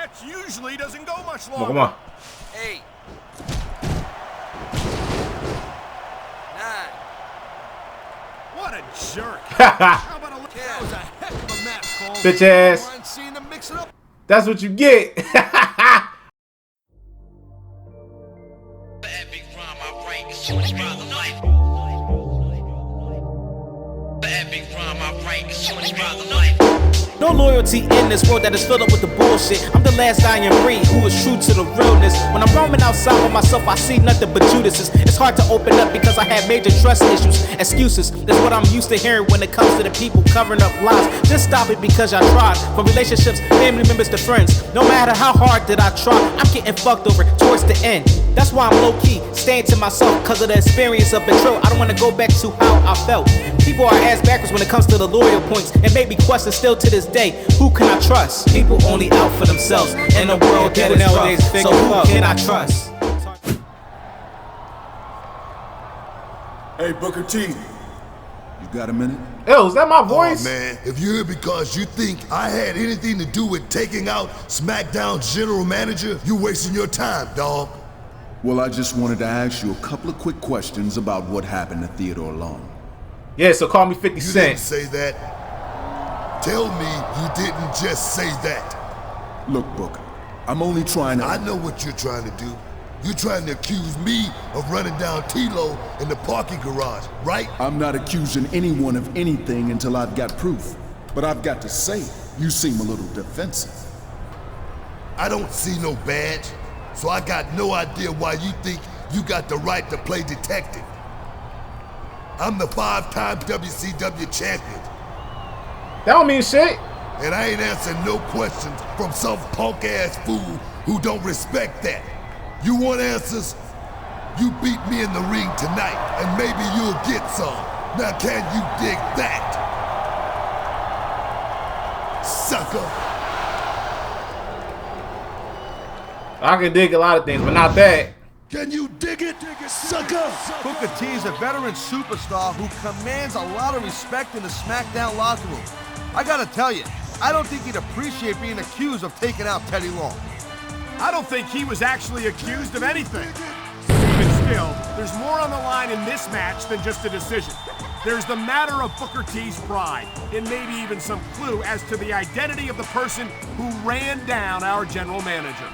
match usually doesn't go much longer. Come on. 8, 9. What a jerk. How about a that was a heck of a match, Cole. Bitch ass. Seeing them mix it up. That's what you get. No loyalty in this world that is filled up with the bullshit. I'm the last dying breed who is true to the realness. When I'm roaming outside by myself, I see nothing but Judases. It's hard to open up because I have major trust issues. Excuses, that's what I'm used to hearing when it comes to the people covering up lies. Just stop it because I tried. From relationships, family members to friends. No matter how hard that I try, I'm getting fucked over towards the end. That's why I'm low-key, staying to myself because of the experience of betrayal. I don't want to go back to how I felt. People are ass backwards when it comes to the loyal points. And make me question still to this day, who can I trust? People only out for themselves in a world that is rough. So who can I trust? Hey, Booker T, you got a minute? Yo, is that my voice? Oh, man, if you're here because you think I had anything to do with taking out Smackdown's general manager, you're wasting your time, dog. Well, I just wanted to ask you a couple of quick questions about what happened to Theodore Long. Yeah, so call me 50 You Cent. didn't say that. Tell me you didn't just say that. Look, Booker, I'm only trying to... I know what you're trying to do. You're trying to accuse me of running down T-Lo in the parking garage, right? I'm not accusing anyone of anything until I've got proof. But I've got to say, you seem a little defensive. I don't see no badge, so I got no idea why you think you got the right to play detective. I'm the 5-time WCW champion. That don't mean shit. And I ain't answering no questions from some punk-ass fool who don't respect that. You want answers? You beat me in the ring tonight, and maybe you'll get some. Now can you dig that? Sucker. I can dig a lot of things, but not that. Can you dig it, sucker? Booker T is a veteran superstar who commands a lot of respect in the Smackdown locker room. I gotta tell you, I don't think he'd appreciate being accused of taking out Teddy Long. I don't think he was actually accused of anything. Even still, there's more on the line in this match than just a decision. There's the matter of Booker T's pride, and maybe even some clue as to the identity of the person who ran down our general manager.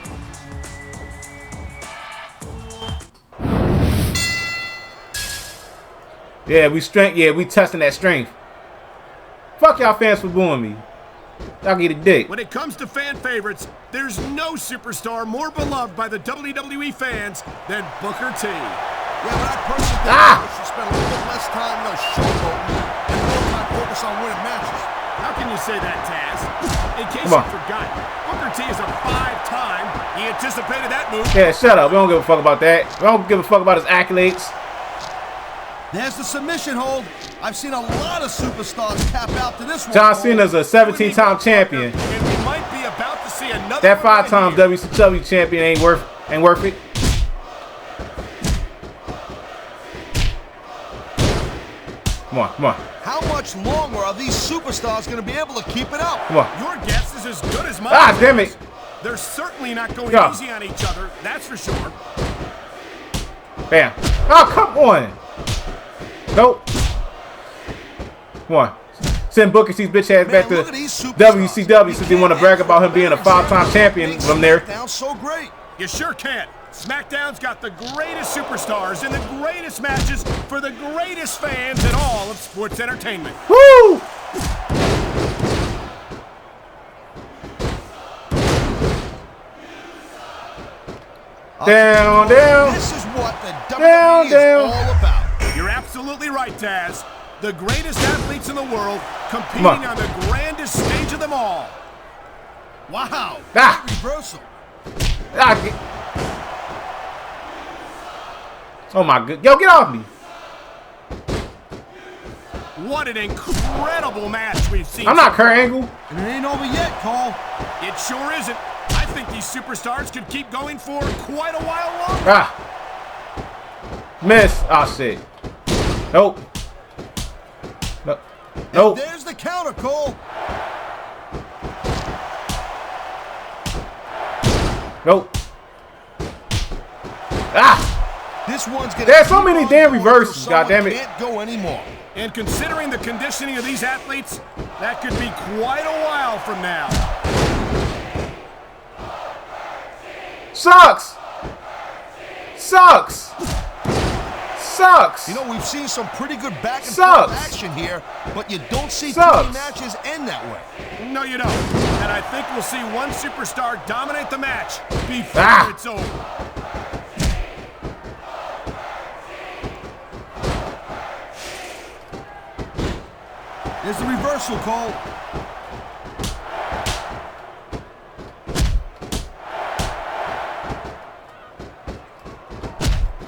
Yeah, we testing that strength. Fuck y'all fans for booing me. Y'all get a dick. When it comes to fan favorites, there's no superstar more beloved by the WWE fans than Booker T. Yeah, but I personally think they should spend a little bit less time showboating and more time focus on winning matches. How can you say that, Taz? In case you forgot, Booker T is a 5-time. He anticipated that move. Yeah, shut up. We don't give a fuck about that. We don't give a fuck about his accolades. There's the submission hold. I've seen a lot of superstars tap out to this one. John Cena's a 17-time champion. And we might be about to see another. That 5-time WCW champion ain't worth it. Come on. How much longer are these superstars going to be able to keep it up? Come on. Your guess is as good as mine. Ah, damn it. They're certainly not going easy on each other, that's for sure. Bam. Oh, come on. Nope. Come on. Send Booker T's bitch ass back to WCW since they want to brag about him being a 5-time champion from there. Smackdown's so great. You sure can. Smackdown's got the greatest superstars and the greatest matches for the greatest fans in all of sports entertainment. Woo! Down. This is what the WWE is all about. You're absolutely right, Taz. The greatest athletes in the world competing on the grandest stage of them all. Wow. Reversal. Oh my god. Yo, get off me. What an incredible match we've seen. I'm not Kurt Angle. And it ain't over yet, Cole. It sure isn't. I think these superstars could keep going for quite a while longer. Miss. Oh, shit. Nope. Nope. There's the counter, Cole. Nope. Ah! This one's gonna There's so keep many on damn going reverses, till someone goddammit. Can't go anymore. And considering the conditioning of these athletes, that could be quite a while from now. Sucks! Sucks! Sucks! You know, we've seen some pretty good back and Sucks. forth action here, but you don't see too Sucks. many matches end that way. No, you don't. And I think we'll see one superstar dominate the match before it's over. There's the reversal, Cole.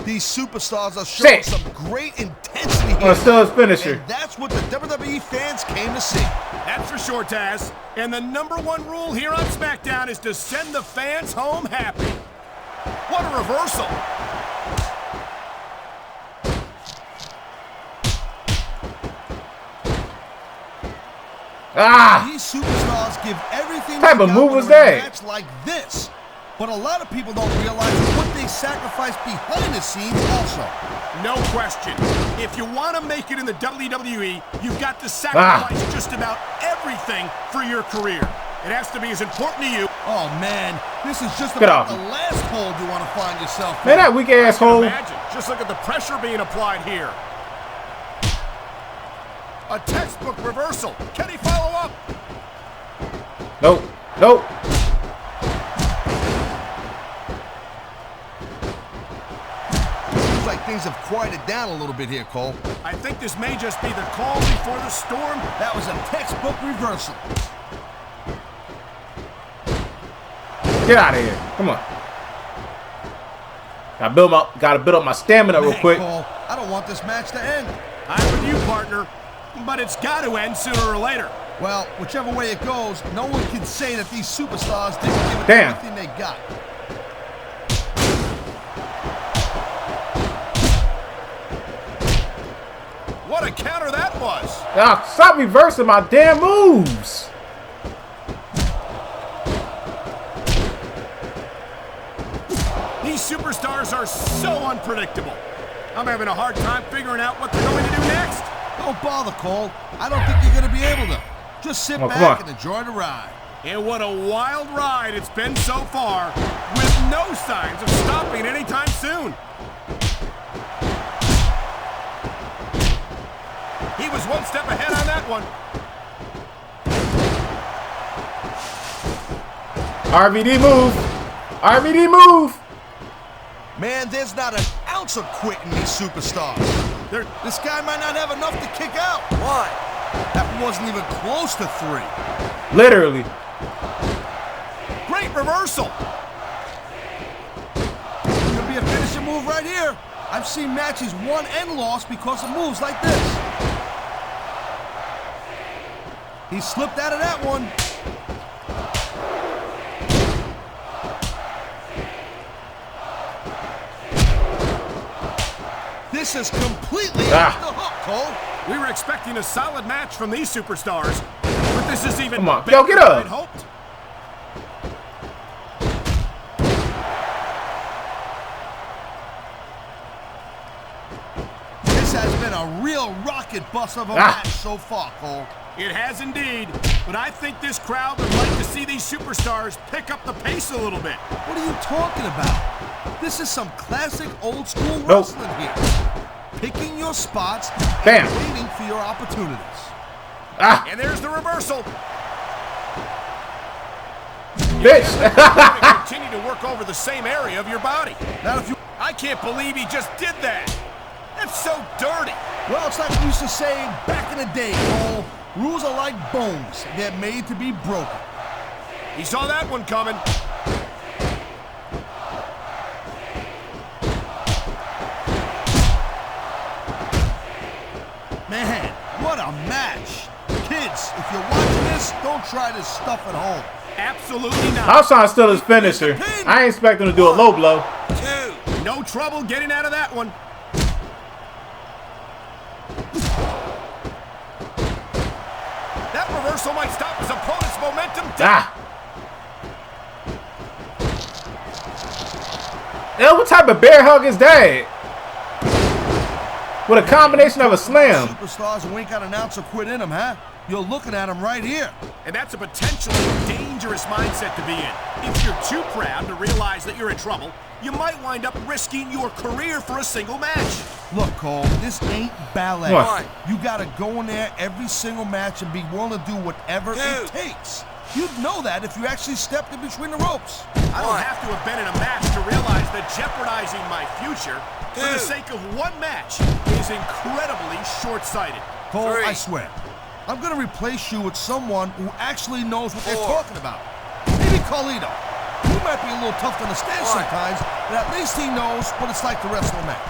These superstars are showing some great intensity here. Still his finisher. And that's what the WWE fans came to see. That's for sure, Taz. And the #1 rule here on Smackdown is to send the fans home happy. What a reversal. Ah! These superstars give everything What type they of got move when was they're in a that? match like this. But a lot of people don't realize what they sacrifice behind the scenes also. No question. If you want to make it in the WWE, you've got to sacrifice just about everything for your career. It has to be as important to you. Oh, man. This is just Get about off. the last hold you want to find yourself in. Man, that weak asshole. Imagine. Just look at the pressure being applied here. A textbook reversal. Can he follow up? Nope. Nope. Seems like things have quieted down a little bit here, Cole. I think this may just be the calm before the storm. That was a textbook reversal. Get out of here. Come on. Gotta build up my stamina real Man, quick. Cole, I don't want this match to end. I'm with you, partner. But it's got to end sooner or later. Well, whichever way it goes, no one can say that these superstars didn't give it Damn. everything they got. What a counter that was. Ah, stop reversing my damn moves. These superstars are so unpredictable. I'm having a hard time figuring out what they're going to do next. Don't bother, Cole. I don't think you're going to be able to. Just sit Oh, come back on. and enjoy the ride. And what a wild ride it's been so far, with no signs of stopping anytime soon. He was one step ahead on that one. RVD move. RVD move. Man, there's not an ounce of quit in these superstars. This guy might not have enough to kick out. One. That wasn't even close to 3. Literally. Great reversal. Could be a finishing move right here. I've seen matches won and lost because of moves like this. He slipped out of that one. This is completely off the hook, Cole. We were expecting a solid match from these superstars, but this is even Come on. better Yo, get than up. I'd hoped. This has been a real rocket bus of a match so far, Cole. It has indeed, but I think this crowd would like to see these superstars pick up the pace a little bit. What are you talking about? This is some classic old school wrestling here. Picking your spots and waiting for your opportunities. And there's the reversal. Bitch. Continue to work over the same area of your body. Now, if you... I can't believe he just did that. That's so dirty. Well, it's like we used to say back in the day, Cole. Rules are like bones. They're made to be broken. He saw that one coming. Man, what a match. Kids, if you're watching this, don't try this stuff at home. Absolutely not. I was trying to steal his finisher. I ain't expect him to do a low blow. 2. No trouble getting out of that one. That reversal might stop his opponent's momentum. What type of bear hug is that? With a combination of a slam. Superstars who ain't got an ounce of quit in them, huh? You're looking at them right here. And that's a potentially dangerous mindset to be in. If you're too proud to realize that you're in trouble, you might wind up risking your career for a single match. Look, Cole, this ain't ballet. What? You gotta go in there every single match and be willing to do whatever it takes. You'd know that if you actually stepped in between the ropes. I don't have to have been in a match to realize that jeopardizing my future for the sake of one match is incredibly short-sighted. Cole, I swear, I'm gonna replace you with someone who actually knows what they're talking about. Maybe Carlito. He might be a little tough to understand sometimes, but at least he knows what it's like to wrestle a match.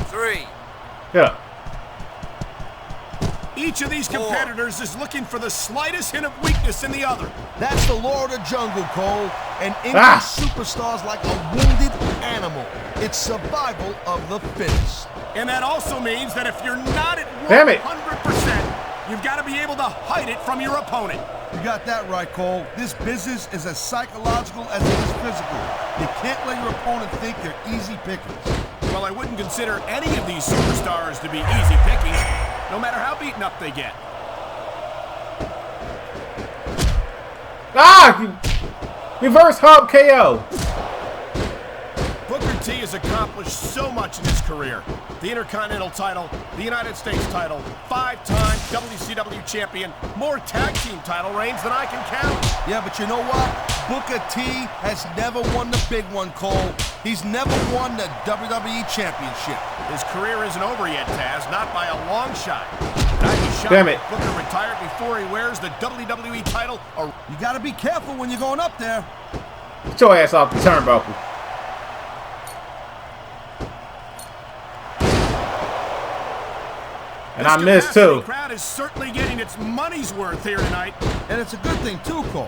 2, 3. Yeah. Each of these competitors is looking for the slightest hint of weakness in the other. That's the law of the jungle, Cole. And English superstars like a wounded animal. It's survival of the fittest. And that also means that if you're not at 100%, you've got to be able to hide it from your opponent. You got that right, Cole. This business is as psychological as it is physical. You can't let your opponent think you're easy pickings. Well, I wouldn't consider any of these superstars to be easy pickings, no matter how beaten up they get. Reverse hub KO. Booker T has accomplished so much in his career. The Intercontinental title, the United States title, 5-time WCW champion, more tag team title reigns than I can count. Yeah, but you know what? Booker T has never won the big one, Cole. He's never won the WWE Championship. His career isn't over yet, Taz, not by a long shot. But I'd be shocked if Booker retired before he wears the WWE title. You gotta be careful when you're going up there. Get your ass off the turnbuckle. And I missed too. The crowd is certainly getting its money's worth here tonight. And it's a good thing too, Cole.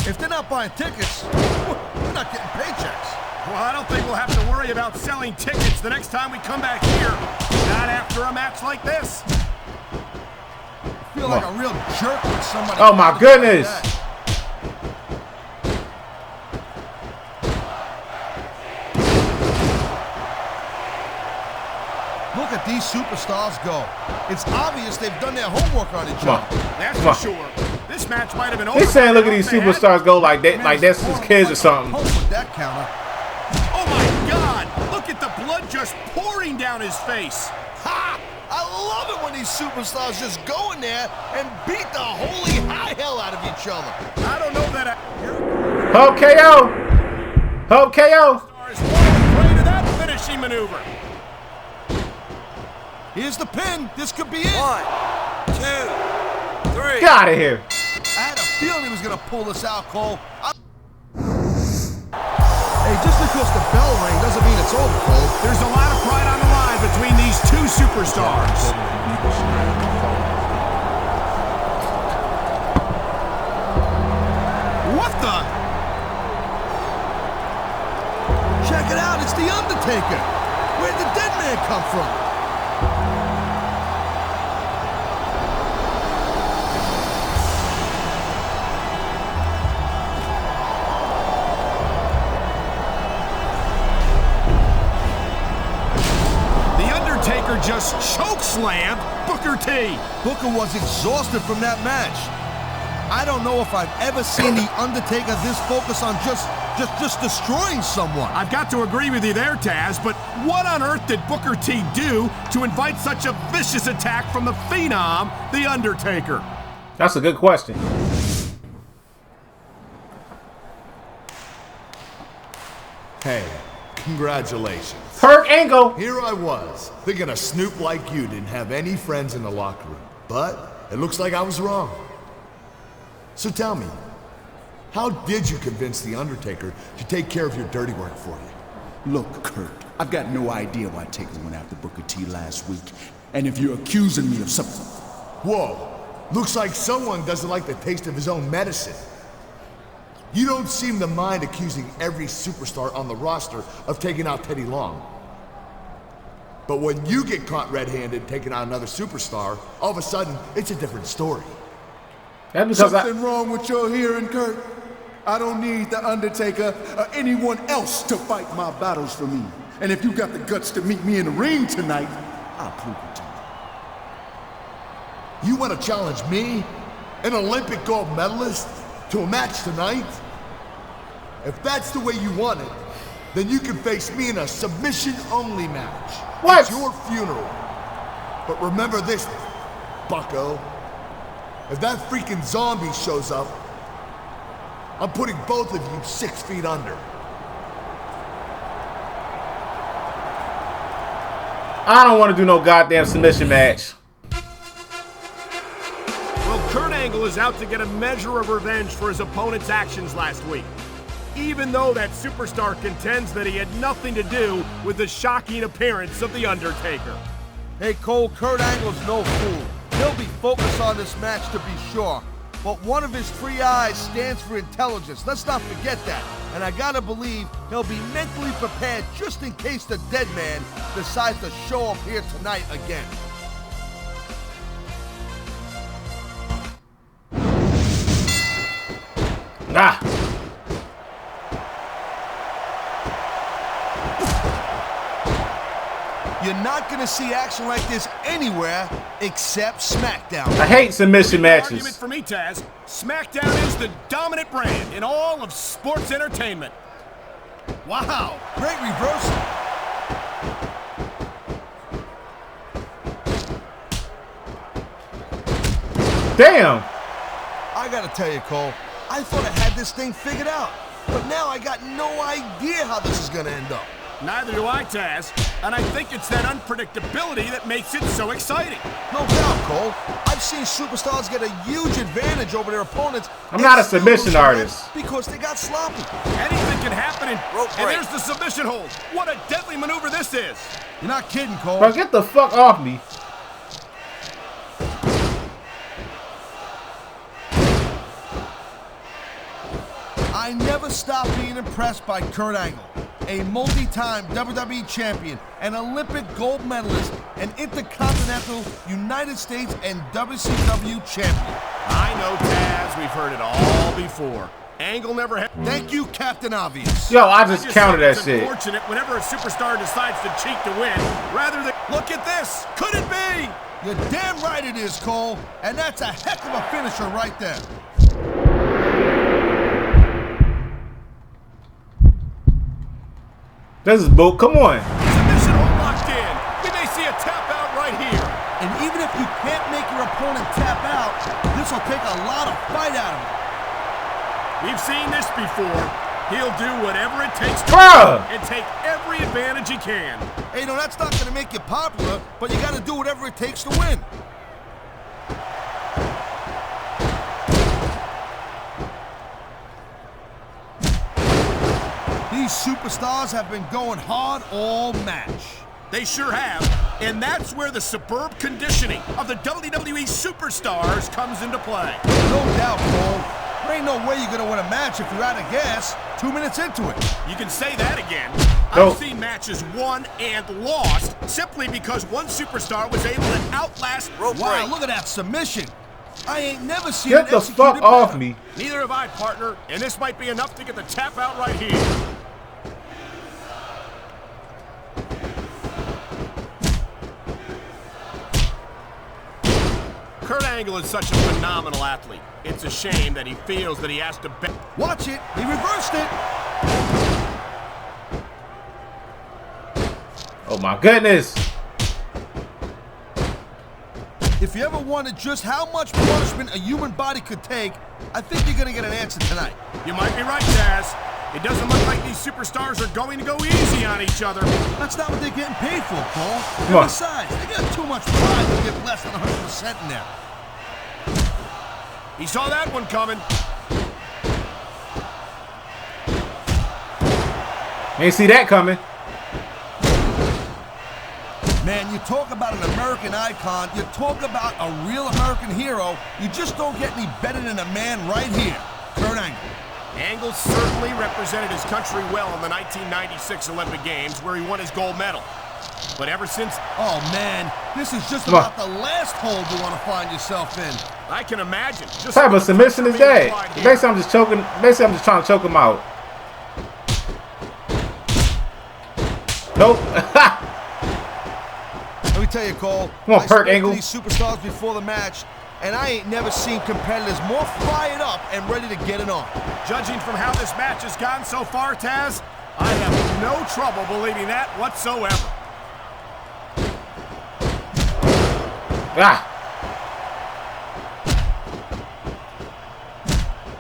If they're not buying tickets, we're not getting paychecks. Well, I don't think we'll have to worry about selling tickets the next time we come back here. Not after a match like this. I feel like a real jerk with somebody. Oh my goodness. Like Look at these superstars go. It's obvious they've done their homework on each other. That's for sure. This match might have been over. He's saying look at these superstars go like that, like that's his kids or something. With that counter. Oh my God! Look at the blood just pouring down his face. Ha! I love it when these superstars just go in there and beat the holy high hell out of each other. I don't know that Hub KO! Hub KO! Stars won't play to that finishing maneuver. Here's the pin. This could be it. 1, 2, 3. Get out of here. I had a feeling he was going to pull this out, Cole. Hey, just because the bell rang doesn't mean it's over, Cole. There's a lot of pride on the line between these two superstars. What the? Check it out. It's The Undertaker. Where'd the dead man come from? Just chokeslammed Booker T. Booker was exhausted from that match. I don't know if I've ever seen The Undertaker this focused on just destroying someone. I've got to agree with you there, Taz, but what on earth did Booker T do to invite such a vicious attack from the Phenom, The Undertaker? That's a good question. Hey, congratulations. Perk Angle. Here I was, thinking a snoop like you didn't have any friends in the locker room. But it looks like I was wrong. So tell me, how did you convince The Undertaker to take care of your dirty work for you? Look, Kurt, I've got no idea why Taker went after Booker T last week. And if you're accusing me of something... Whoa, looks like someone doesn't like the taste of his own medicine. You don't seem to mind accusing every superstar on the roster of taking out Teddy Long. But when you get caught red-handed taking out another superstar, all of a sudden, it's a different story. That's because Something wrong with your hearing, Kurt? I don't need The Undertaker or anyone else to fight my battles for me. And if you got the guts to meet me in the ring tonight, I'll prove it to you. You want to challenge me, an Olympic gold medalist, to a match tonight? If that's the way you want it, then you can face me in a submission-only match. What? It's your funeral. But remember this, bucko. If that freaking zombie shows up, I'm putting both of you 6 feet under. I don't want to do no goddamn submission match. Well, Kurt Angle is out to get a measure of revenge for his opponent's actions last week. Even though that superstar contends that he had nothing to do with the shocking appearance of The Undertaker. Hey, Cole, Kurt Angle's no fool. He'll be focused on this match to be sure. But one of his 3 eyes stands for intelligence. Let's not forget that. And I gotta believe he'll be mentally prepared just in case the dead man decides to show up here tonight again. Ah. You're not gonna see action like this anywhere except Smackdown. I hate submission Argument matches. for me, Taz. Smackdown is the dominant brand in all of sports entertainment. Wow. Great reversal. Damn. I gotta tell you, Cole, I thought I had this thing figured out. But now I got no idea how this is gonna end up. Neither do I, Taz. And I think it's that unpredictability that makes it so exciting. No doubt, Cole. I've seen superstars get a huge advantage over their opponents. I'm not a submission artist. Because they got sloppy. Anything can happen, and break. there's the submission hold. What a deadly maneuver this is. You're not kidding, Cole. Bro, get the fuck off me. I never stopped being impressed by Kurt Angle, a multi-time WWE champion, an Olympic gold medalist, an Intercontinental United States and WCW champion. I know, Taz. We've heard it all before. Angle never had. Thank you, Captain Obvious. Yo, I just counted that shit. It's unfortunate whenever a superstar decides to cheat to win, rather than look at this. Could it be? You're damn right it is, Cole, and that's a heck of a finisher right there. This is bull. Come on. Submission hold locked in. We may see a tap out right here. And even if you can't make your opponent tap out, this will take a lot of fight out of him. We've seen this before. He'll do whatever it takes to Bruh. win and take every advantage he can. Hey, no, that's not going to make you popular, but you got to do whatever it takes to win. These superstars have been going hard all match. They sure have. And that's where the superb conditioning of the WWE superstars comes into play. No doubt, Cole. There ain't no way you're going to win a match if you're out of gas 2 minutes into it. You can say that again. Nope. I've seen matches won and lost simply because one superstar was able to outlast. Wow, look at that submission. I ain't never seen Get it the fuck executed off better. me. Neither have I, partner. And this might be enough to get the tap out right here. Kurt Angle is such a phenomenal athlete. It's a shame that he feels that he has to bet. Watch it. He reversed it. Oh my goodness. If you ever wondered just how much punishment a human body could take, I think you're going to get an answer tonight. You might be right, Taz. It doesn't look like these superstars are going to go easy on each other. That's not what they're getting paid for, Cole. Come on. Besides, they got too much pride to give less than 100% in there. He saw that one coming. Ain't see that coming. Man, you talk about an American icon, you talk about a real American hero, you just don't get any better than a man right here, Kurt Angle. Angle certainly represented his country well in the 1996 Olympic Games, where he won his gold medal. But ever since... Oh, man. This is just about the last hold you want to find yourself in. I can imagine. What type of submission is that? Basically, I'm just choking. Basically, I'm just trying to choke him out. Nope. Let me tell you, Cole. Come on, Perk Angle. These superstars before the match, and I ain't never seen competitors more fired up and ready to get it on. Judging from how this match has gone so far, Taz, I have no trouble believing that whatsoever. Ah.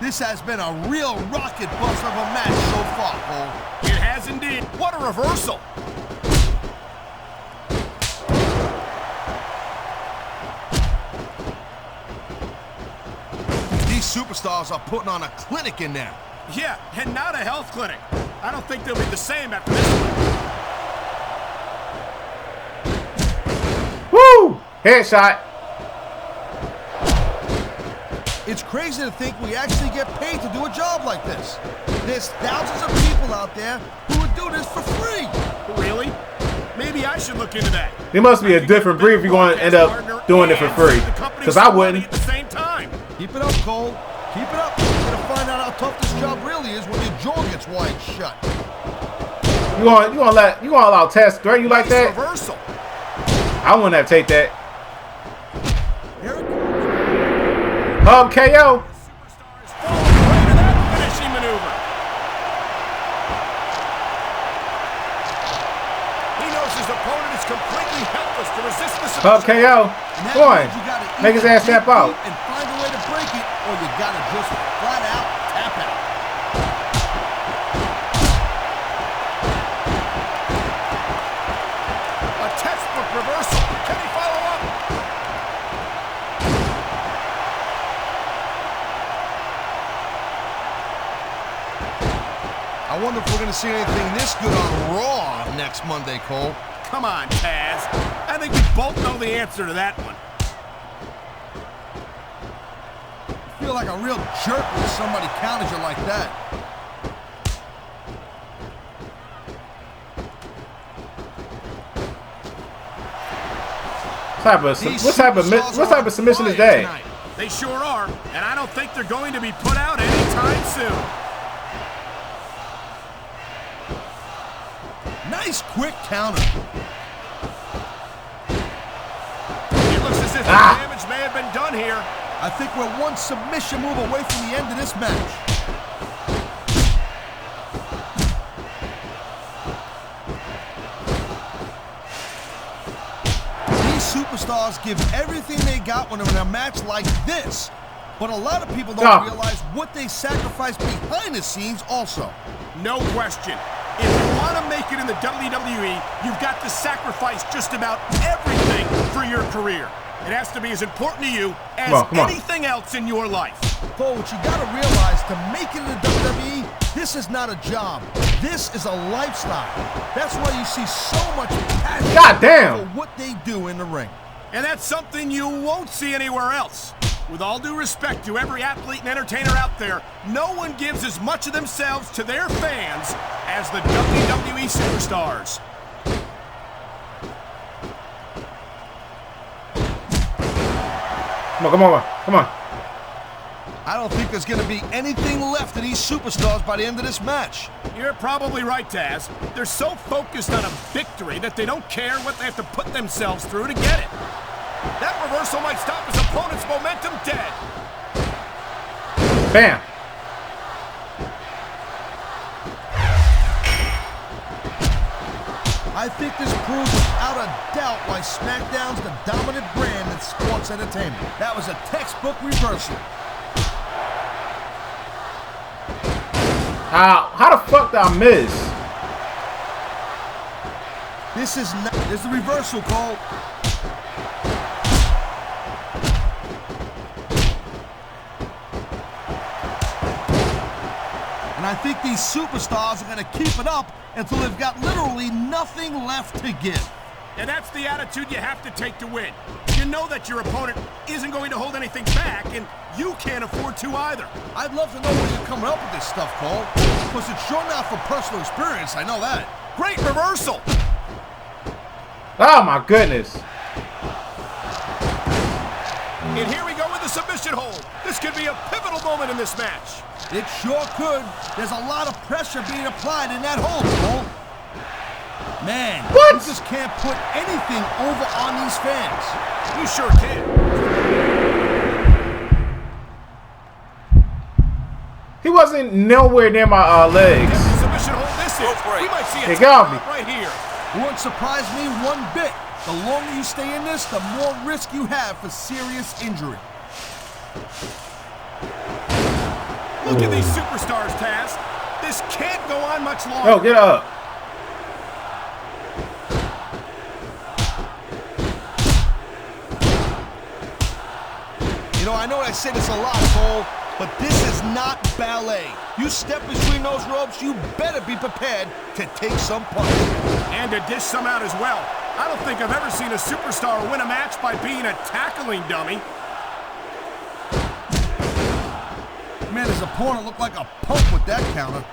This has been a real rocket bust of a match so far, Cole. It has indeed. What a reversal. These superstars are putting on a clinic in there. Yeah, and not a health clinic. I don't think they'll be the same after this one. Woo! Headshot. It's crazy to think we actually get paid to do a job like this. There's thousands of people out there who would do this for free. Really? Maybe I should look into that. It must be a different breed if you're going to end up doing it for free. Because I wouldn't. At the same time. Keep it up, Cole. Keep it up. You're going to find out how tough this job really is when your jaw gets wide shut. You gonna allow Taz to threaten you like that? Reversal. I wouldn't have take that. Here it Hub KO. Superstars fall right to that finishing maneuver. He knows his opponent is completely helpless to resist the Hub submission. KO. Come on. Make his ass tap out. And find a way to break it, or you gotta just flat out tap out. A textbook reversal. Can he follow up? I wonder if we're gonna see anything this good on Raw next Monday, Cole. Come on, Taz. I think we both know the answer to that one. You feel like a real jerk when somebody counters you like that. What type of submission is that? Tonight. They sure are, and I don't think they're going to be put out anytime soon. Nice quick counter. It looks as if the damage may have been done here. I think we're one submission move away from the end of this match. These superstars give everything they got when they're in a match like this. But a lot of people don't realize what they sacrifice behind the scenes also. No question. If you want to make it in the WWE, you've got to sacrifice just about everything for your career. It has to be as important to you as anything else in your life. Cole, what you got to realize, to make it in the WWE, this is not a job. This is a lifestyle. That's why you see so much passion for what they do in the ring. And that's something you won't see anywhere else. With all due respect to every athlete and entertainer out there, no one gives as much of themselves to their fans as the WWE superstars. Come on. I don't think there's going to be anything left of these superstars by the end of this match. You're probably right, Taz. They're so focused on a victory that they don't care what they have to put themselves through to get it. That reversal might stop his opponent's momentum dead. Bam. I think this proves without a doubt why Smackdown's the dominant brand in sports entertainment. That was a textbook reversal. How the fuck did I miss? This is the reversal, Cole. And I think these superstars are going to keep it up until they've got literally nothing left to give. And that's the attitude you have to take to win. You know that your opponent isn't going to hold anything back, and you can't afford to either. I'd love to know where you're coming up with this stuff, Cole. Because it's sure not from personal experience, I know that. Great reversal. Oh my goodness. And here we go with the submission hold. This could be a pivotal moment in this match. It sure could. There's a lot of pressure being applied in that hold, Cole. Man, what? You just can't put anything over on these fans. You sure can. He wasn't nowhere near my legs. Submission hold this is. We might see He a got me. right here. It wouldn't surprise me one bit. The longer you stay in this, the more risk you have for serious injury. Look at these superstars, Taz. This can't go on much longer. Oh, get up. You know, I know I say this a lot, Cole, but this is not ballet. You step between those ropes, you better be prepared to take some punishment. And to dish some out as well. I don't think I've ever seen a superstar win a match by being a tackling dummy. Man, his opponent looked like a punk with that counter.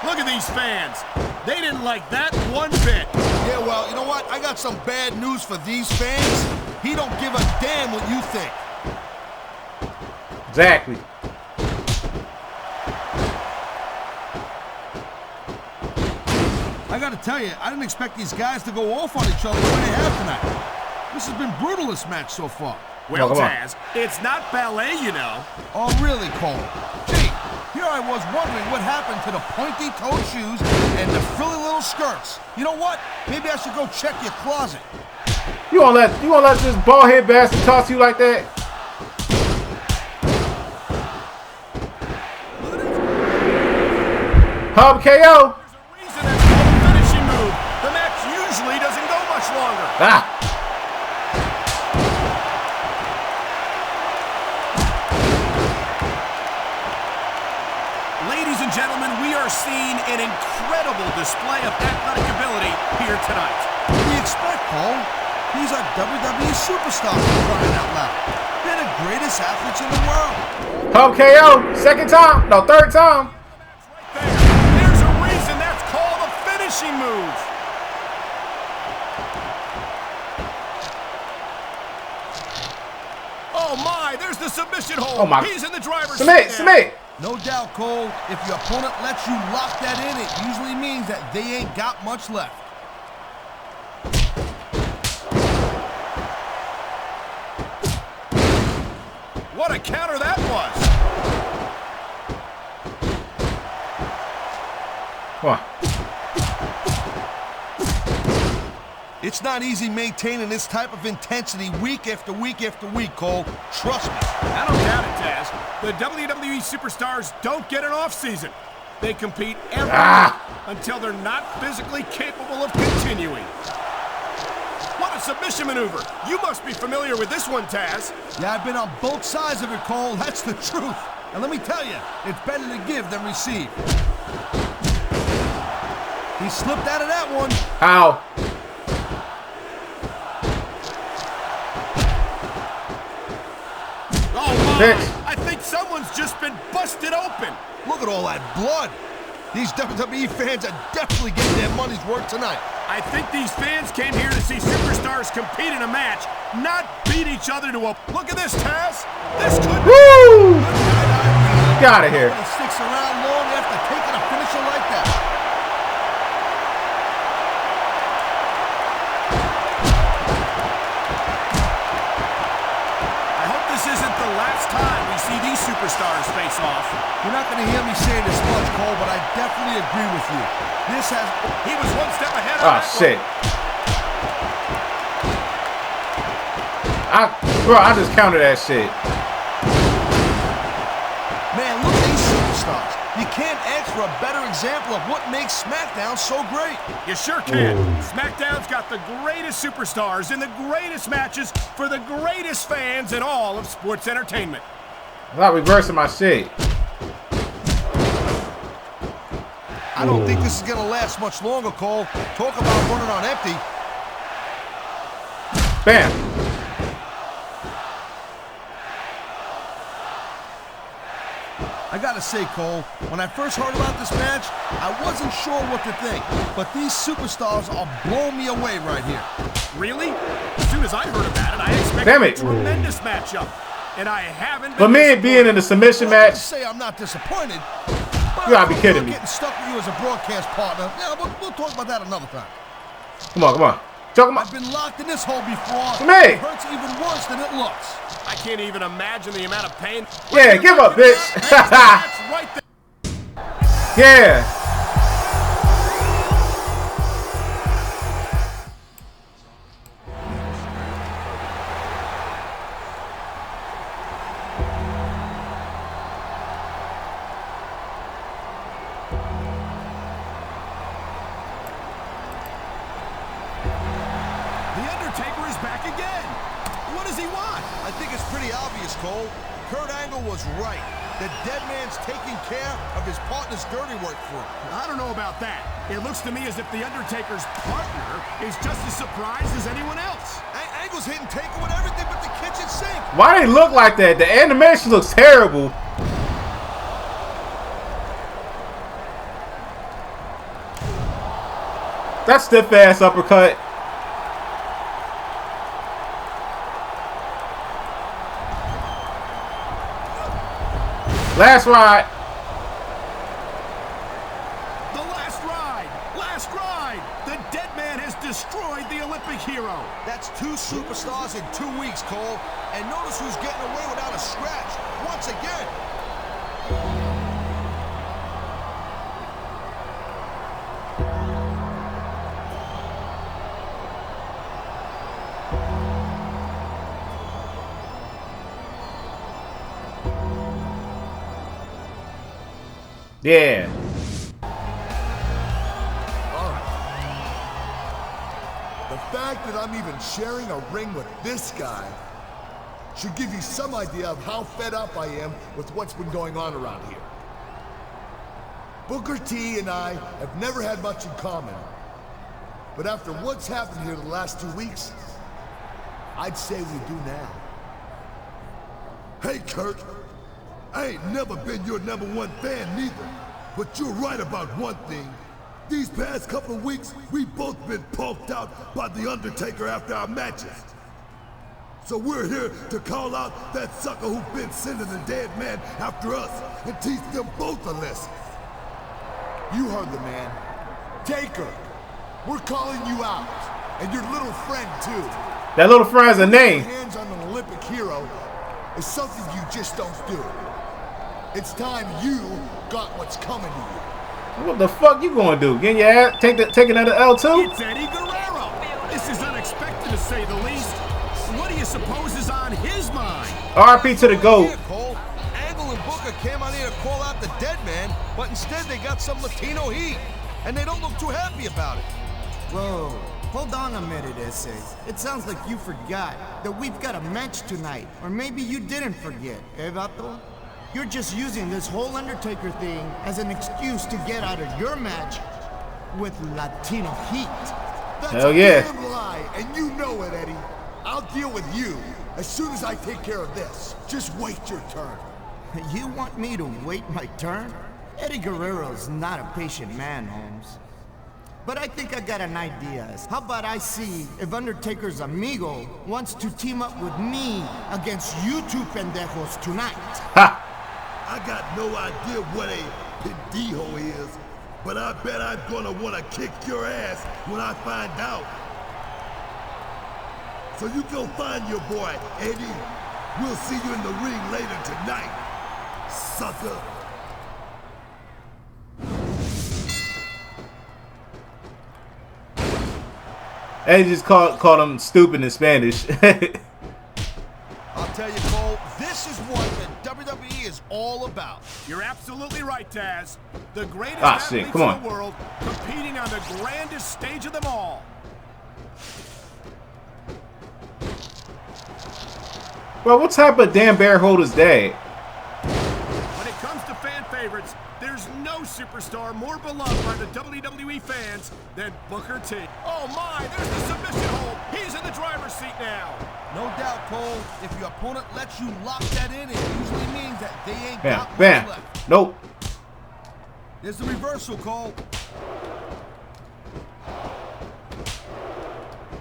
Look at these fans. They didn't like that one bit. Yeah, well, you know what? I got some bad news for these fans. He don't give a damn what you think. Exactly. I gotta tell you, I didn't expect these guys to go off on each other the way they have tonight. This has been brutal, this match so far. Well, come on. Taz, it's not ballet, you know. Oh, really, Cole? Gee, here I was wondering what happened to the pointy-toed shoes and the frilly little skirts. You know what? Maybe I should go check your closet. You won't let this bald-head bastard toss you like that? Hub KO. There's a reason that's called a finishing move. The match usually doesn't go much longer. Ah. Ladies and gentlemen, we are seeing an incredible display of athletic ability here tonight. What do you expect, Cole? He's a WWE superstar for crying out loud. They're the greatest athletes in the world. Hub KO. Second time. No, third time. There's a reason that's called a finishing move. Oh my, there's the submission hold. Oh my. He's in the driver's seat Submit, now. submit. No doubt, Cole, if your opponent lets you lock that in, it usually means that they ain't got much left. What a counter that was. Come on. It's not easy maintaining this type of intensity week after week after week, Cole. Trust me. I don't doubt it, Taz. The WWE superstars don't get an off-season. They compete every week until they're not physically capable of continuing. What a submission maneuver. You must be familiar with this one, Taz. Yeah, I've been on both sides of it, Cole. That's the truth. And let me tell you, it's better to give than receive. He slipped out of that one. How? Oh, my. Bitch. I think someone's just been busted open. Look at all that blood. These WWE fans are definitely getting their money's worth tonight. I think these fans came here to see superstars compete in a match, not beat each other to a... Look at this, Taz. This could... Woo! Get out of here. Nobody sticks around long after taking a finisher like that. I hope this isn't the last time we see these superstars face off. You're not going to hear me say this much, Cole, but I definitely agree with you. This has... He was one step ahead on Oh, that shit. one. Bro, I just counted that shit. Man, look at these superstars. You can't ask for a better example of what makes Smackdown so great. You sure can. Smackdown's got the greatest superstars in the greatest matches for the greatest fans in all of sports entertainment. I'm not reversing my shit. I don't think this is going to last much longer, Cole. Talk about running on empty. I gotta say, Cole, when I first heard about this match, I wasn't sure what to think, but these superstars are blowing me away right here. Really? As soon as I heard about it, I expected a tremendous matchup. And I haven't been. But me being in the submission match. Say I'm not disappointed. You gotta be kidding me. Getting stuck with you as a broadcast partner. Yeah, we'll talk about that another time. Come on, come on. Choke him out. I've been locked in this hole before. Come here. It hurts even worse than it looks. I can't even imagine the amount of pain. Yeah, give up, bitch. That's right there. Yeah. Cole, Kurt Angle was right. The dead man's taking care of his partner's dirty work for him. I don't know about that. It looks to me as if The Undertaker's partner is just as surprised as anyone else. Angle's hitting Taker with everything but the kitchen sink. Why they look like that? The animation looks terrible. That stiff-ass uppercut. Last ride. The last ride. Last ride. The dead man has destroyed the Olympic hero. That's 2 superstars in 2 weeks, Cole. And notice who's getting away without a scratch once again. Yeah. The fact that I'm even sharing a ring with this guy should give you some idea of how fed up I am with what's been going on around here. Booker T and I have never had much in common. But after what's happened here the last 2 weeks, I'd say we do now. Hey, Kurt. I ain't never been your #1 fan neither. But you're right about one thing. These past couple of weeks, we've both been poked out by The Undertaker after our matches. So we're here to call out that sucker who's been sending the dead man after us and teach them both a lesson. You heard the man. Taker, we're calling you out. And your little friend, too. That little friend's a name. Hands on an Olympic hero is something you just don't do. It's time you got what's coming to you. What the fuck you gonna do? Get your ass, take another L too? It's Eddie Guerrero. This is unexpected to say the least. What do you suppose is on his mind? RP to the GOAT. Cole, Angle and Booker came on here to call out the dead man, but instead they got some Latino heat, and they don't look too happy about it. Whoa, hold on a minute, Esse. It sounds like you forgot that we've got a match tonight, or maybe you didn't forget, eh, Vato? You're just using this whole Undertaker thing as an excuse to get out of your match with Latino heat. That's Hell yeah. a damn lie, and you know it, Eddie. I'll deal with you as soon as I take care of this. Just wait your turn. You want me to wait my turn? Eddie Guerrero's not a patient man, Holmes. But I think I got an idea. How about I see if Undertaker's amigo wants to team up with me against you two pendejos tonight? Ha! I got no idea what a pendejo is, but I bet I'm gonna wanna kick your ass when I find out. So you go find your boy, Eddie. We'll see you in the ring later tonight, sucker. Eddie just called him stupid in Spanish. I'll tell you, Cole, this is what the WWE is all about. You're absolutely right, Taz. The greatest shit, athletes come on. in the world competing on the grandest stage of them all. Well, what type of damn bear hold is that? When it comes to fan favorites, there's no superstar more beloved by the WWE fans than Booker T. Oh my, there's the submission hold. He's in the driver's seat now. No doubt, Cole, if your opponent lets you lock that in, it usually means that They ain't Bam, got much bam. left. Nope. There's the reversal, Cole.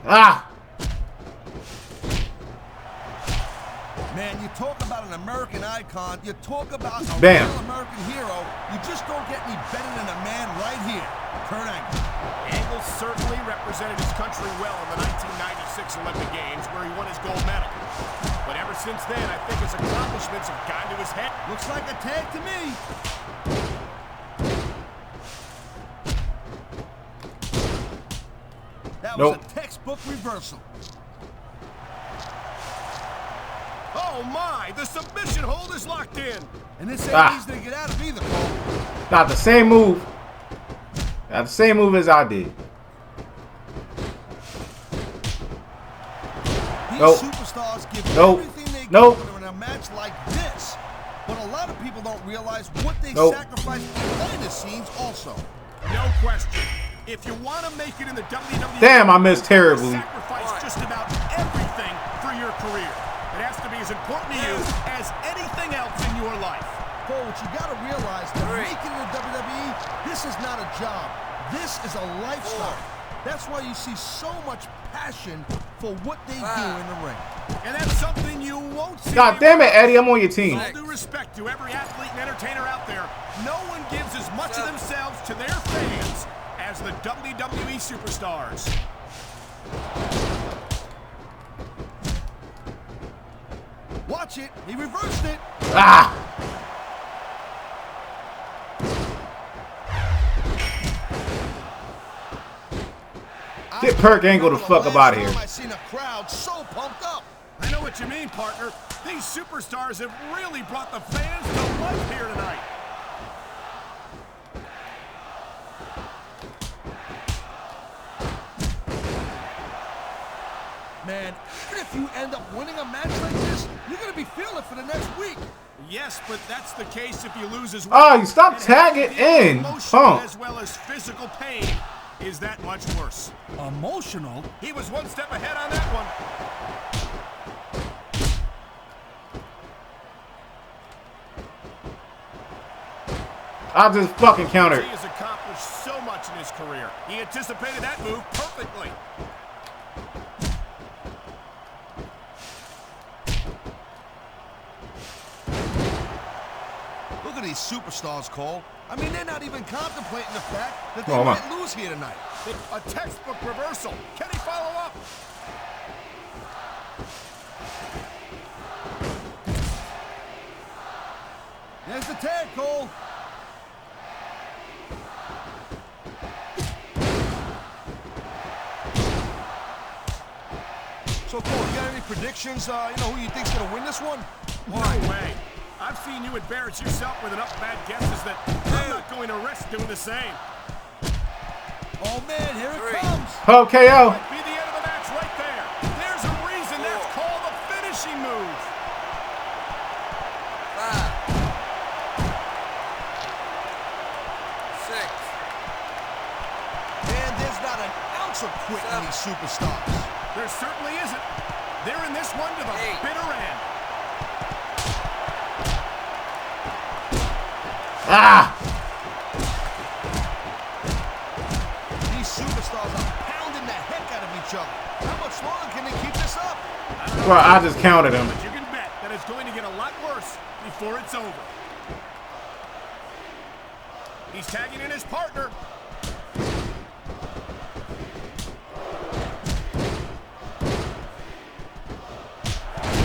Ah. Man, you talk about an American icon, you talk about a Bam. real American hero, you just don't get any better than a man right here, Kurt Angle. Angle certainly represented his country well in the 1996 Olympic Games where he won his gold medal. But ever since then, I think his accomplishments have gone to his head. Looks like a tag to me. That was Nope. a textbook reversal. Oh my, the submission hold is locked in. And this ain't easy to get out of either, Cole. Not the same move. Not the same move as I did. These Nope. superstars give Nope. everything they Nope. can when they're in a match like this. But a lot of people don't realize what they Nope. sacrifice behind the scenes also. No question. If you want to make it in the WWE, Damn, I missed terribly. sacrifice just about everything for your career. It has to be as important to you as anything else in your life. Cole, what you gotta realize, to make it in the WWE, this is not a job. This is a lifestyle. That's why you see so much passion for what they do in the ring. And that's something you won't see. God damn it, Eddie, I'm on your team. With all due respect to every athlete and entertainer out there, no one gives as much of themselves to their fans as the WWE superstars. Watch it. He reversed it. Ah. Get Kurt Angle the fuck up out of here. I seen a crowd so pumped up. I know what you mean, partner. These superstars have really brought the fans to life here tonight. Man, even if you end up winning a match like this, you're gonna be feeling it for the next week. Yes, but that's the case if you lose as well. Oh, you stop tagging in, Emotional punk. as well as physical pain is that much worse. Emotional? He was one step ahead on that one. I just fucking countered. He has accomplished so much in his career. He anticipated that move perfectly. Look at these superstars, Cole. I mean, they're not even contemplating the fact that they Come on. might lose here tonight. A textbook reversal. Can he follow up? There's the tag, Cole. So, Cole, you got any predictions? You know who you think's gonna win this one? No way. I've seen you embarrass yourself with enough bad guesses that I'm not going to risk doing the same. Oh man, here it comes. KO. Might be the end of the match right there. There's a reason that's called a finishing move. 5, 6. Man, there's not an ounce of quit in these superstars. There certainly isn't. They're in this one to the bitter end. Ah. These superstars are pounding the heck out of each other. How much longer can they keep this up? Well, I just counted him. But you can bet that it's going to get a lot worse before it's over. He's tagging in his partner.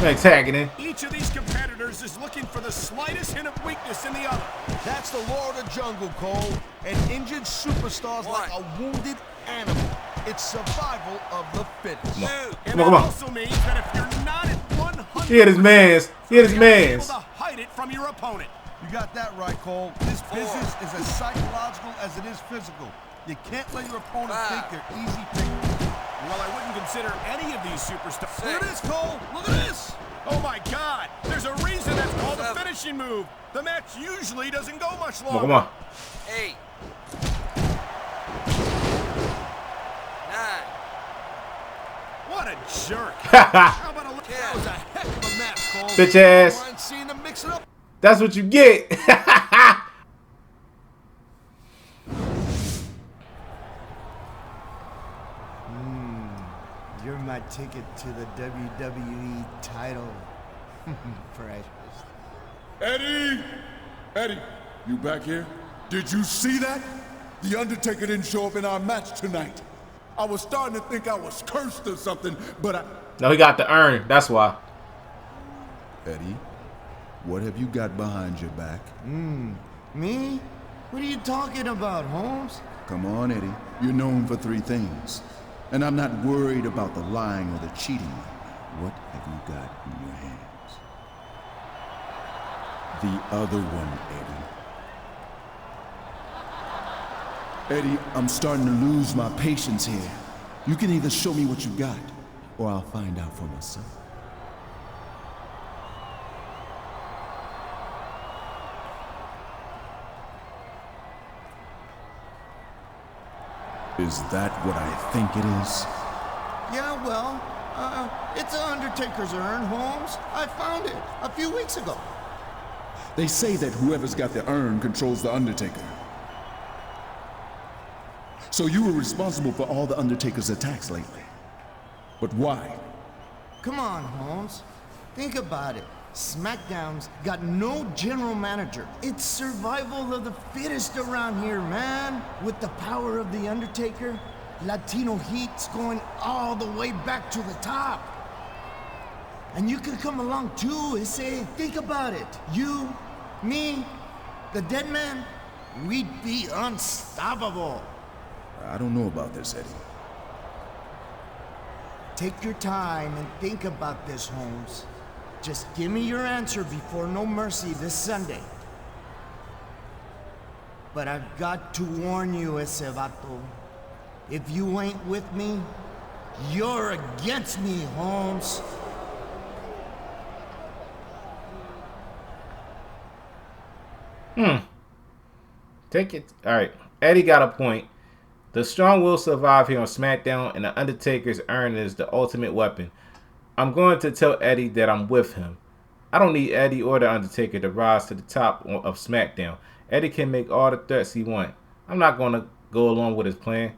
Like tagging in. Each of these competitors is looking for the slightest hint of weakness in the other. That's the law of the jungle, Cole. An injured superstar's like a wounded animal. It's survival of the fittest. And Come on. that also means that if you're not at 100%, He hit his mans. He hit his you're able mans. to hide it from your opponent. You got that right, Cole. This business is as psychological as it is physical. You can't let your opponent think they're easy pickings. Well, I wouldn't consider any of these superstars. Look at this, Cole. Look at this. Oh my God! There's a reason that's called a finishing move. The match usually doesn't go much longer. Come on. 8, 9. What a jerk! How about a look? That was a heck of a match, Cole. Bitch ass. Mind seeing them mix it up? That's what you get. You're my ticket to the WWE title. Precious. Eddie! Eddie, you back here? Did you see that? The Undertaker didn't show up in our match tonight. I was starting to think I was cursed or something, but No, he got the urn. That's why. Eddie, what have you got behind your back? Me? What are you talking about, Holmes? Come on, Eddie. You're known for 3 things. And I'm not worried about the lying or the cheating. What have you got in your hands? The other one, Eddie. Eddie, I'm starting to lose my patience here. You can either show me what you got, or I'll find out for myself. Is that what I think it is? Yeah, well, it's an Undertaker's urn, Holmes. I found it a few weeks ago. They say that whoever's got the urn controls the Undertaker. So you were responsible for all the Undertaker's attacks lately. But why? Come on, Holmes. Think about it. SmackDown's got no general manager. It's survival of the fittest around here, man. With the power of The Undertaker, Latino heat's going all the way back to the top. And you can come along too and say, think about it. You, me, the dead man, we'd be unstoppable. I don't know about this, Eddie. Take your time and think about this, Holmes. Just give me your answer before No Mercy this Sunday. But I've got to warn you, ese vato. If you ain't with me, you're against me, Holmes. Take it. All right. Eddie got a point. The strong will survive here on SmackDown, and the Undertaker's urn is the ultimate weapon. I'm going to tell Eddie that I'm with him. I don't need Eddie or the Undertaker to rise to the top of SmackDown. Eddie can make all the threats he wants. I'm not going to go along with his plan.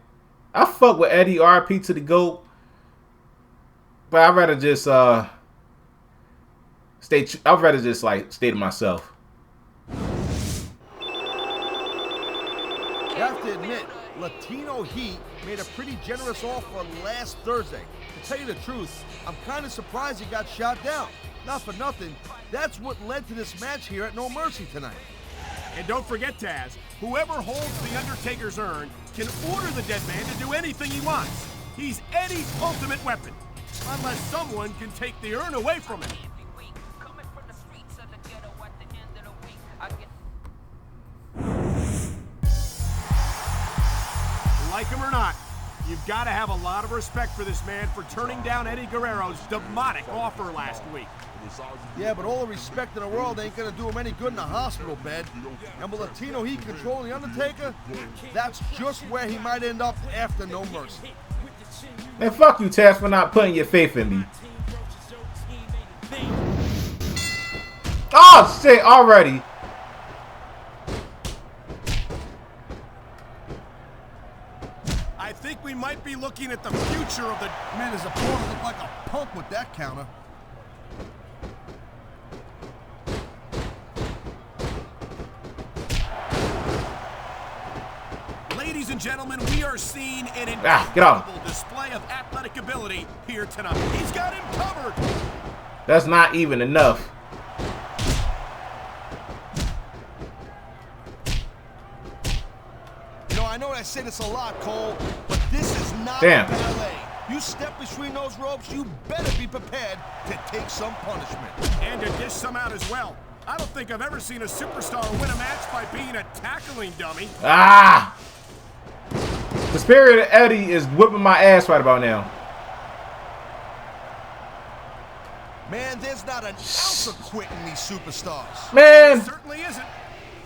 I fuck with Eddie, RP to the GOAT, but I'd rather just stay to myself. You have to admit, Latino Heat made a pretty generous offer last Thursday. To tell you the truth, I'm kind of surprised he got shot down. Not for nothing, that's what led to this match here at No Mercy tonight. And don't forget, Taz, whoever holds The Undertaker's urn can order the dead man to do anything he wants. He's Eddie's ultimate weapon, unless someone can take the urn away from him. Like him or not, you've got to have a lot of respect for this man for turning down Eddie Guerrero's demonic offer last week. Yeah, but all the respect in the world ain't gonna do him any good in a hospital bed. And with Latino Heat controlling The Undertaker, that's just where he might end up after No Mercy. Man, fuck you, Taz, for not putting your faith in me. Oh, shit, already. I think we might be looking at the future of the... Man, his opponent looked like a punk with that counter. Ladies and gentlemen, we are seeing an get incredible display of athletic ability here tonight. He's got him covered. That's not even enough. You know, I know I say this a lot, Cole, but this is not ballet. You step between those ropes, you better be prepared to take some punishment. And to dish some out as well. I don't think I've ever seen a superstar win a match by being a tackling dummy. Ah! The spirit of Eddie is whipping my ass right about now. Man, there's not an ounce of quitting these superstars. Man! There certainly isn't.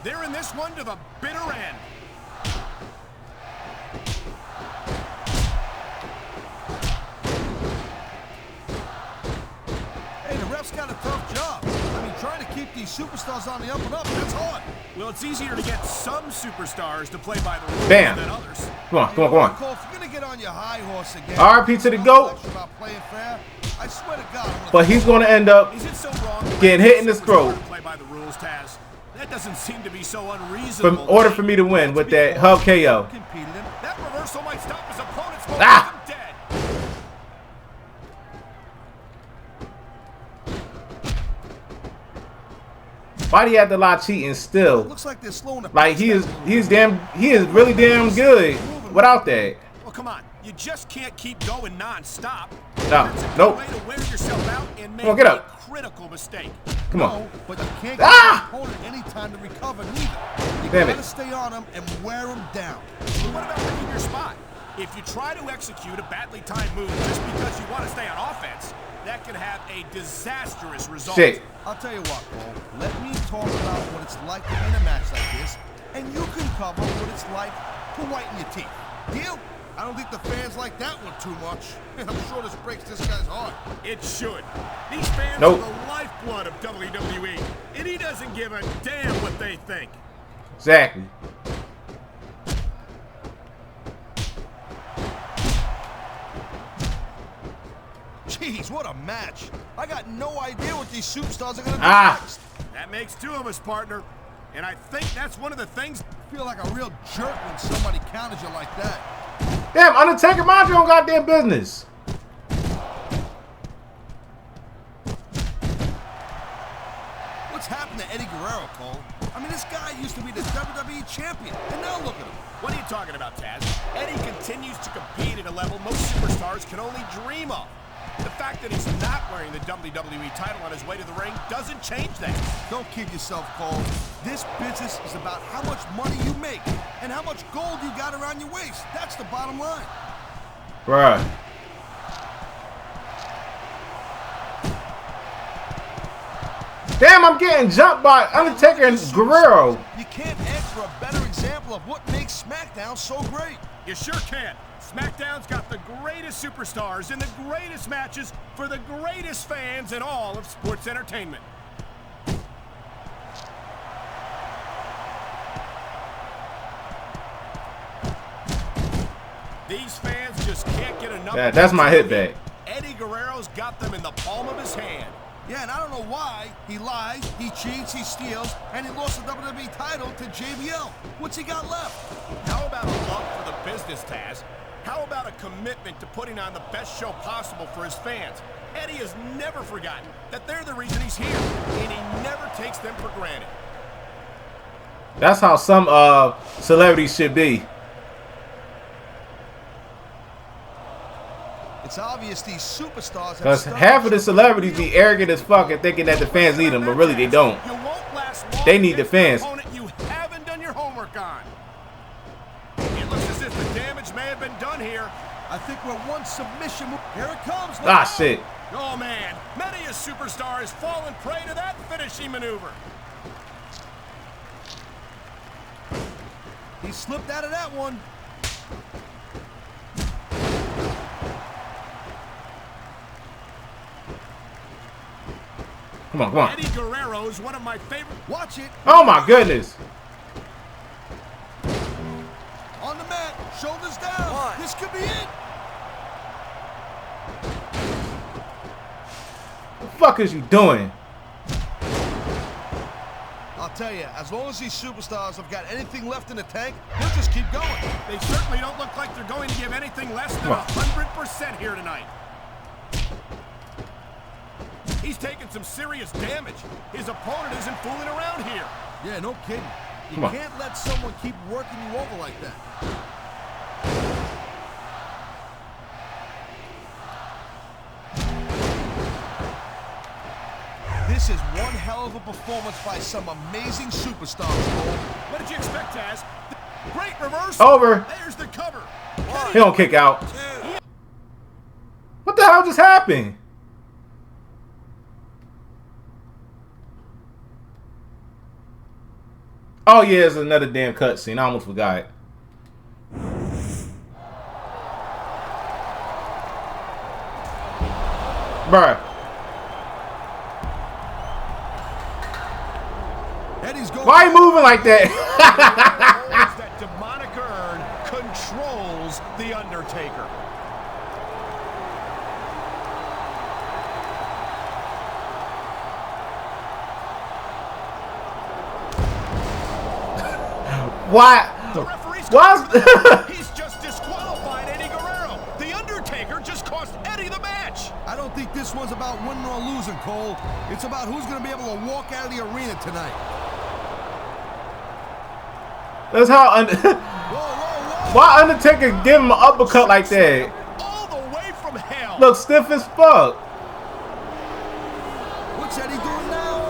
They're in this one to the bitter end. Hey, the ref's got a tough job. I mean, Trying to keep these superstars on the up and up, that's hard. Well, it's easier to get some superstars to play by the rules Bam. than others. Come on, come on, come on. Cole, if you're gonna get on your high horse again, RP to the GOAT. about playing fair, I swear to God, But he's going to end up Is it so wrong getting hit in the throat. Play by the rules, Taz? That doesn't seem to be so unreasonable. in order for me to win with that hub KO. That reversal might stop his opponent's momentum Ah! dead. Why do you have to lie cheating still? Looks like they're slowing the Like he is really damn good without that. Well, come on. You just can't keep going non-stop. No, That's a good nope. way to wear yourself out and make Come on, get a up. critical mistake. Come on. No, but you can't Ah! give your opponent any time to recover neither. You Damn gotta it. stay on them and wear them down. Well, what about picking your spot? If you try to execute a badly timed move just because you want to stay on offense, that can have a disastrous result. Shit. I'll tell you what, Cole. Let me talk about what it's like to win a match like this, and you can cover what it's like to whiten your teeth. Deal? I don't think the fans like that one too much. And I'm sure this breaks this guy's heart. It should. These fans Nope. are the lifeblood of WWE, and he doesn't give a damn what they think. Exactly. Jeez, what a match. I got no idea what these superstars are going to do next. That makes two of us, partner. And I think that's one of the things. I feel like a real jerk when somebody counters you like that. Damn, Undertaker, mind your own goddamn business. What's happened to Eddie Guerrero, Cole? I mean, this guy used to be the WWE champion, and now look at him. What are you talking about, Taz? Eddie continues to compete at a level most superstars can only dream of. The fact that he's not wearing the WWE title on his way to the ring doesn't change that. Don't kid yourself, Cole. This business is about how much money you make and how much gold you got around your waist. That's the bottom line. Bruh. Damn, I'm getting jumped by Undertaker and Guerrero. You can't ask for a better example of what makes SmackDown so great. You sure can. SmackDown's got the greatest superstars in the greatest matches for the greatest fans in all of sports entertainment. These fans just can't get enough. Yeah, that's my hit back. Eddie Guerrero's got them in the palm of his hand. Yeah, and I don't know why. He lies, he cheats, he steals, and he lost the WWE title to JBL. What's he got left? How about a love for the business, Taz? How about a commitment to putting on the best show possible for his fans? Eddie has never forgotten that they're the reason he's here, and he never takes them for granted. That's how some celebrities should be. It's obvious these superstars have Because half of the celebrities be arrogant as fuck and thinking that the fans need them, but really they don't. You won't last long They need the against an fans. opponent you haven't done your homework on. It looks as if the damage may have been done here. I think we're one submission. Here it comes. Look Ah, out. shit. Oh man, many a superstar has fallen prey to that finishing maneuver. He slipped out of that one. Come on, come on. Eddie Guerrero is one of my favorite. Watch it. Oh my goodness. On the mat. Shoulders down. This could be it. What the fuck is you doing? I'll tell you, as long as these superstars have got anything left in the tank, they'll just keep going. They certainly don't look like they're going to give anything less than 100% here tonight. He's taking some serious damage. His opponent isn't fooling around here. Yeah, no kidding. You Come on. can't let someone keep working you over like that. This is one hell of a performance by some amazing superstars, Cole. What did you expect, Taz? Great reversal. Over. There's the cover. He don't kick out. What the hell just happened? Oh yeah, it's another damn cutscene. I almost forgot. Bruh. Eddie's going. Why are you moving like that? That demonic urn controls the Undertaker. Why? The referee's he's just disqualified Eddie Guerrero. The Undertaker just cost Eddie the match. I don't think this one's about winning or losing, Cole. It's about who's going to be able to walk out of the arena tonight. That's how. Whoa, whoa, whoa. Why Undertaker give him an uppercut like that? All the way from hell. Look stiff as fuck. What's Eddie doing now?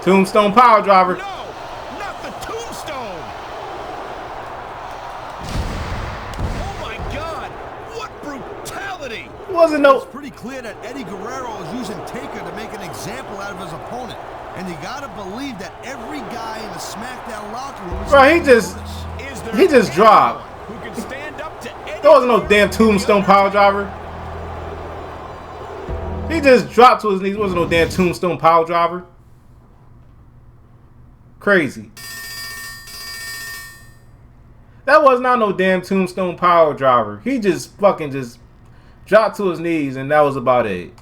Tombstone power driver. No, not the tombstone. Oh my God, what brutality. Wasn't no. It's pretty clear that Eddie Guerrero is using Taker to make an example out of his opponent. And you gotta believe that every guy in the Smackdown locker room is Bro, he just dropped. Who can stand up to Eddie? There wasn't no damn tombstone power driver. He just dropped to his knees. There wasn't no damn tombstone power driver. Crazy. That was not no damn tombstone power driver. He just fucking just dropped to his knees and that was about it.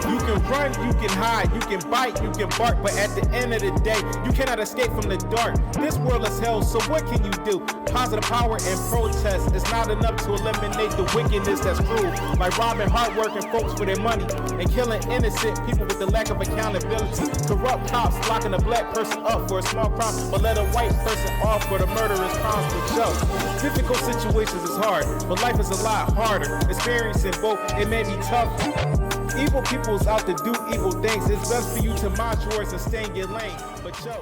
You can run, you can hide, you can bite, you can bark, but at the end of the day, you cannot escape from the dark. This world is hell, so what can you do? Positive power and protest is not enough to eliminate the wickedness that's cruel. Like robbing hardworking folks for their money and killing innocent people with the lack of accountability. Corrupt cops locking a black person up for a small crime, but let a white person off for the murderous crimes for show. Difficult situations is hard, but life is a lot harder. Experiencing both, it may be tough. Evil people's out to do evil things. It's best for you to mind yours and stay in your lane. But yo.